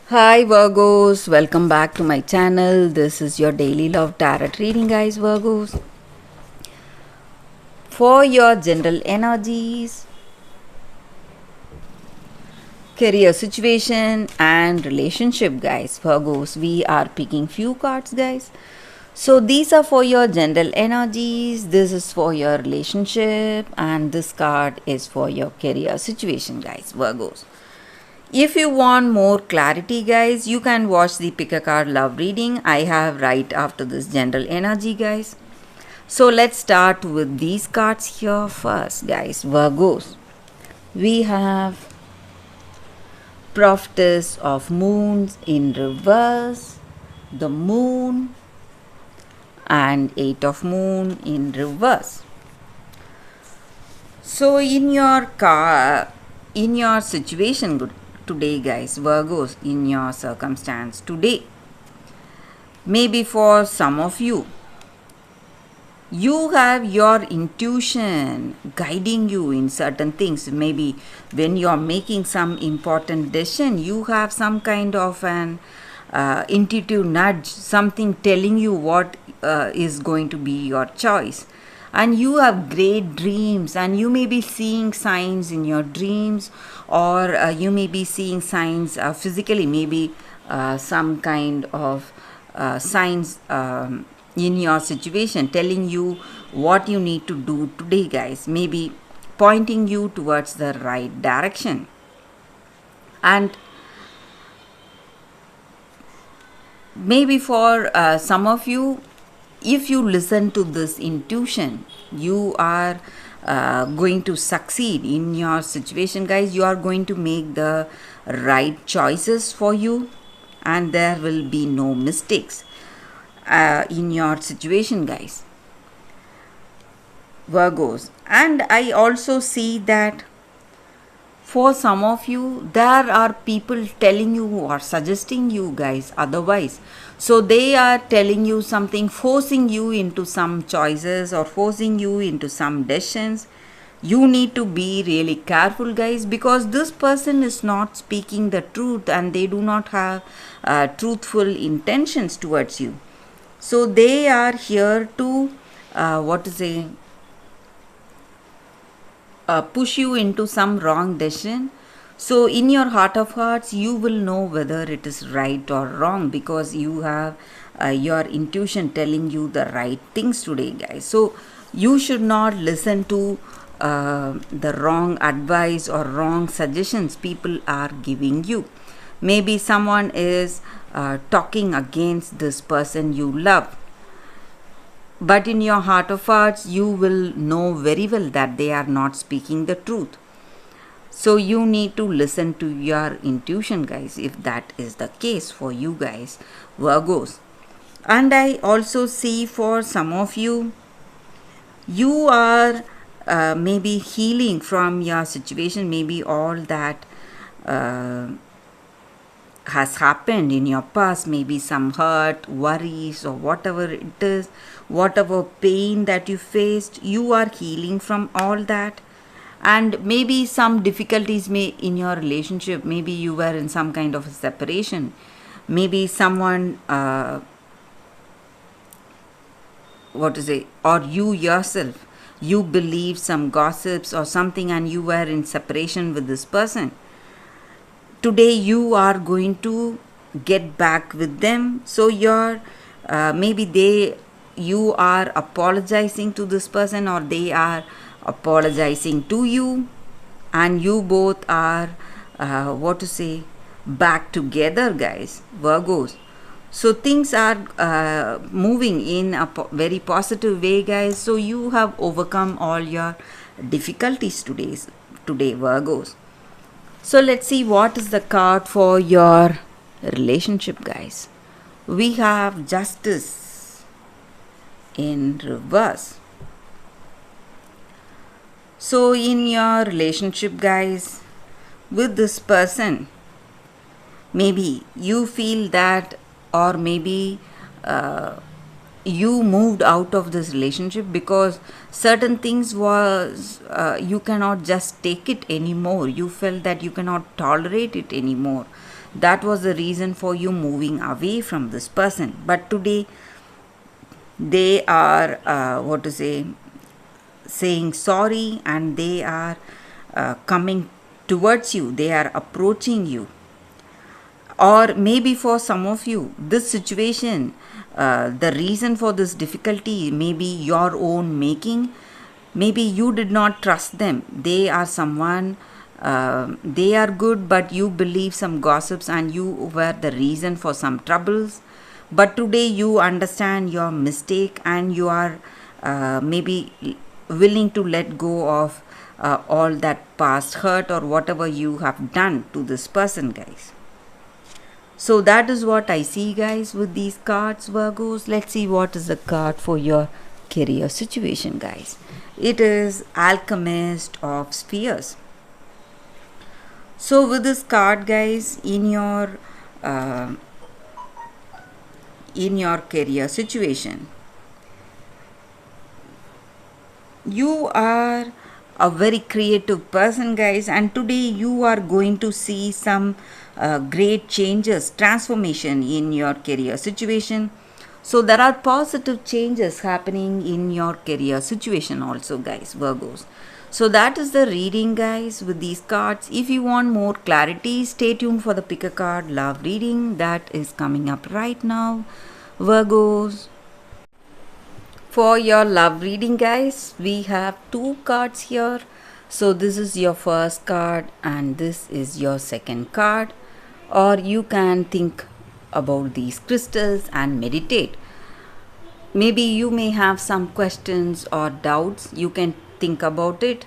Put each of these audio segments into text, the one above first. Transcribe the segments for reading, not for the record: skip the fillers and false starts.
Hi Virgos, welcome back to my channel. This is your daily love tarot reading, guys. Virgos, for your general energies, career situation, and relationship, guys. Virgos, we are picking few cards, guys. So these are for your general energies, this is for your relationship, and this card is for your career situation, guys. Virgos. If you want more clarity, guys, you can watch the pick a card love reading I have right after this general energy, guys. So let's start with these cards here first, guys. Virgos. We have Prophetess of Moons in reverse, the Moon, and Eight of Moon in reverse. So in your situation today, guys, Virgos, in your circumstance today, maybe for some of you, you have your intuition guiding you in certain things. Maybe when you are making some important decision, you have some kind of an intuitive nudge, something telling you what is going to be your choice. And you have great dreams, and you may be seeing signs in your dreams, or you may be seeing signs physically, maybe some kind of signs in your situation telling you what you need to do today, guys, maybe pointing you towards the right direction. And maybe for some of you, if you listen to this intuition, you are going to succeed in your situation, guys. You are going to make the right choices for you, and there will be no mistakes in your situation, guys. Virgos. And I also see that for some of you, there are people telling you or suggesting you, guys, otherwise. So they are telling you something, forcing you into some choices or forcing you into some decisions. You need to be really careful, guys, because this person is not speaking the truth and they do not have truthful intentions towards you. So they are here to, what to say, push you into some wrong decision. So in your heart of hearts, you will know whether it is right or wrong, because you have your intuition telling you the right things today, guys. So you should not listen to the wrong advice or wrong suggestions people are giving you. Maybe someone is talking against this person you love, but in your heart of hearts, you will know very well that they are not speaking the truth. So you need to listen to your intuition, guys, if that is the case for you, guys, Virgos. And I also see for some of you, you are maybe healing from your situation, maybe all that has happened in your past, maybe some hurt, worries, or whatever it is, whatever pain that you faced, you are healing from all that. And maybe some difficulties may in your relationship, maybe you were in some kind of a separation, maybe someone what to say, or you yourself, you believe some gossips or something and you were in separation with this person. Today you are going to get back with them. So you're maybe you are apologizing to this person, or they are apologizing to you, and you both are what to say, back together, guys, Virgos. So things are moving in a very positive way, guys. So you have overcome all your difficulties today, Virgos. So let's see what is the card for your relationship, guys. We have Justice in reverse. So in your relationship, guys, with this person, maybe you feel that, or maybe you moved out of this relationship because certain things was you cannot just take it anymore. You felt that you cannot tolerate it anymore. that was the reason for you moving away from this person. But today they are what to say, saying sorry, and they are coming towards you, they are approaching you. Or maybe for some of you, this situation, the reason for this difficulty may be your own making. Maybe you did not trust them. They are someone, they are good, but you believe some gossips and you were the reason for some troubles. But today you understand your mistake and you are maybe willing to let go of all that past hurt or whatever you have done to this person, guys. So that is what I see, guys, with these cards, Virgos. Let's see what is the card for your career situation, guys. It is Alchemist of Spheres. So with this card, guys, in your career situation, you are a very creative person, guys, and today you are going to see some great changes, transformation in your career situation. So there are positive changes happening in your career situation also, guys, Virgos. So that is the reading, guys, with these cards. If you want more clarity, stay tuned for the pick a card love reading that is coming up right now, Virgos. For your love reading, guys, we have two cards here. So this is your first card and this is your second card. Or you can think about these crystals and meditate. Maybe you may have some questions or doubts. You can think about it.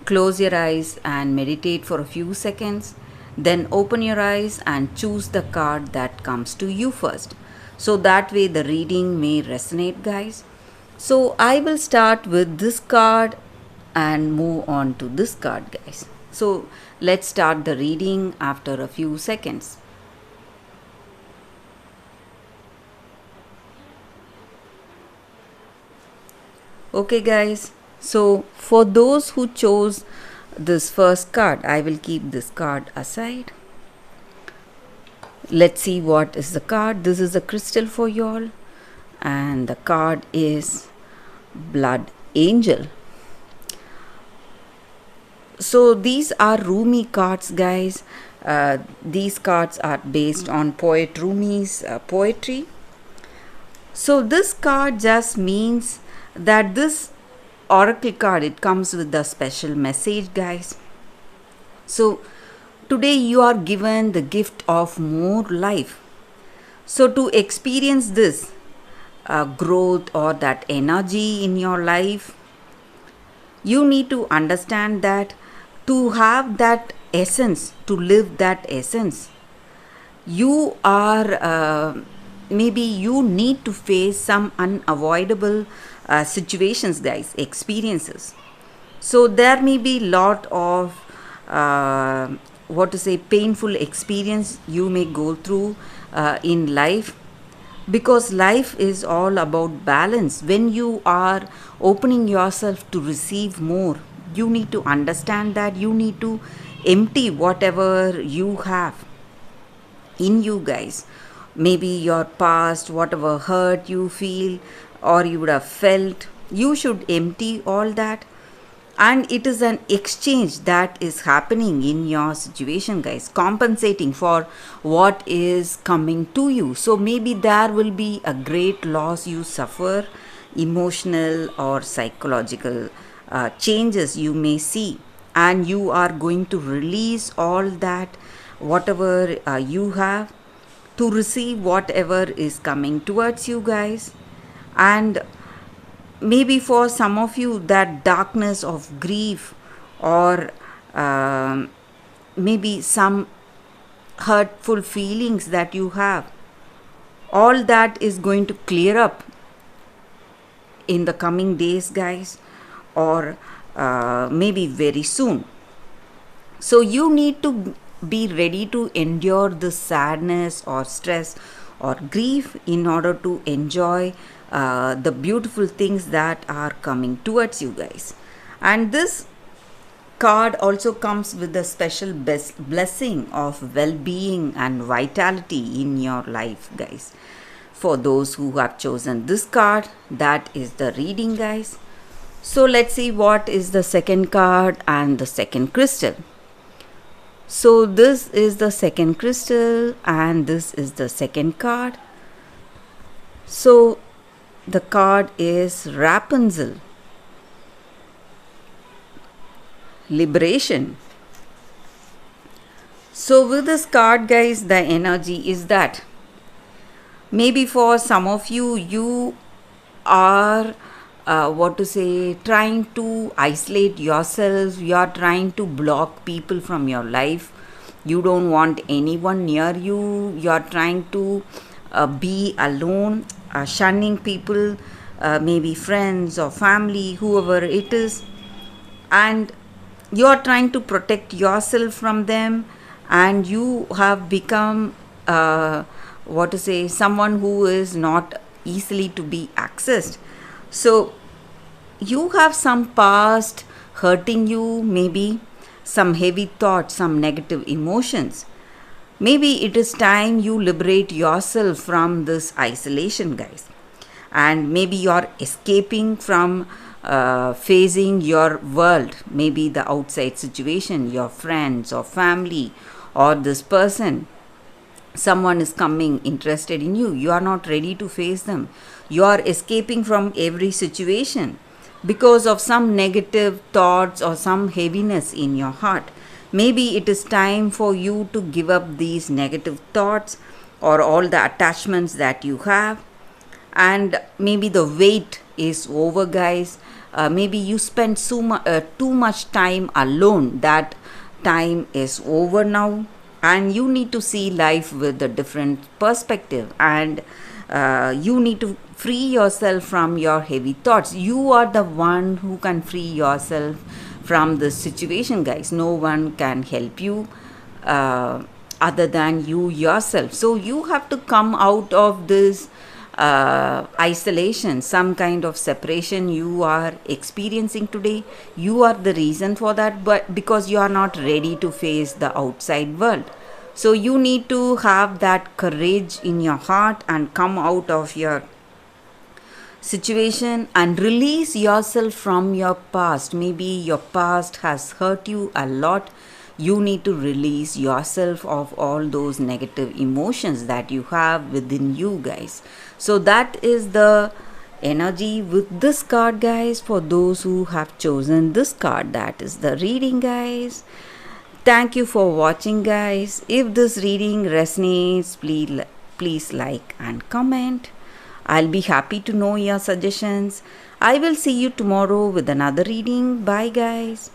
Close your eyes and meditate for a few seconds. Then open your eyes and choose the card that comes to you first. So that way the reading may resonate, guys. So I will start with this card and move on to this card, guys. So let's start the reading after a few seconds. Okay, guys. So for those who chose this first card, I will keep this card aside. Let's see what is the card. This is a crystal for y'all, and the card is Blood Angel. So these are Rumi cards, guys. These cards are based on poet Rumi's poetry. So this card just means that this oracle card, it comes with a special message, guys. So today you are given the gift of more life. So to experience this growth or that energy in your life, you need to understand that to have that essence, to live that essence, you are maybe you need to face some unavoidable situations, guys, experiences. So there may be lot of what to say, painful experience you may go through in life, because life is all about balance. When you are opening yourself to receive more, you need to understand that you need to empty whatever you have in you, guys. Maybe your past, whatever hurt you feel or you would have felt, you should empty all that. And it is an exchange that is happening in your situation, guys, compensating for what is coming to you. So maybe there will be a great loss you suffer, emotional or psychological changes you may see, and you are going to release all that, whatever you have, to receive whatever is coming towards you, guys. And maybe for some of you, that darkness of grief or maybe some hurtful feelings that you have, all that is going to clear up in the coming days, guys, or maybe very soon. So you need to be ready to endure the sadness or stress or grief in order to enjoy the beautiful things that are coming towards you, guys. And this card also comes with a special blessing of well-being and vitality in your life, guys. For those who have chosen this card, that is the reading, guys. So let's see what is the second card and the second crystal. So this is the second crystal and this is the second card. So the card is Rapunzel, liberation. So with this card, guys, the energy is that maybe for some of you, you are trying to isolate yourself. You are trying to block people from your life. You don't want anyone near you. You are trying to be alone, shunning people, maybe friends or family, whoever it is, and you are trying to protect yourself from them, and you have become someone who is not easily to be accessed. So you have some past hurting you, maybe some heavy thoughts, some negative emotions. Maybe it is time you liberate yourself from this isolation, guys. And maybe you're escaping from facing your world, maybe the outside situation, your friends or family, or this person. Someone is coming interested in you. You are not ready to face them. You are escaping from every situation because of some negative thoughts or some heaviness in your heart. Maybe it is time for you to give up these negative thoughts or all the attachments that you have. And maybe the wait is over, guys. Maybe you spent too much time alone. That time is over now, and you need to see life with a different perspective, and you need to free yourself from your heavy thoughts. You are the one who can free yourself from this situation, guys. No one can help you other than you yourself. So you have to come out of this isolation, some kind of separation you are experiencing today. You are the reason for that, but because you are not ready to face the outside world. So you need to have that courage in your heart and come out of your situation and release yourself from your past. Maybe your past has hurt you a lot. You need to release yourself of all those negative emotions that you have within you, guys. So that is the energy with this card, guys. For those who have chosen this card, that is the reading, guys. Thank you for watching, guys. If this reading resonates, please like and comment. I'll be happy to know your suggestions. I will see you tomorrow with another reading. Bye, guys.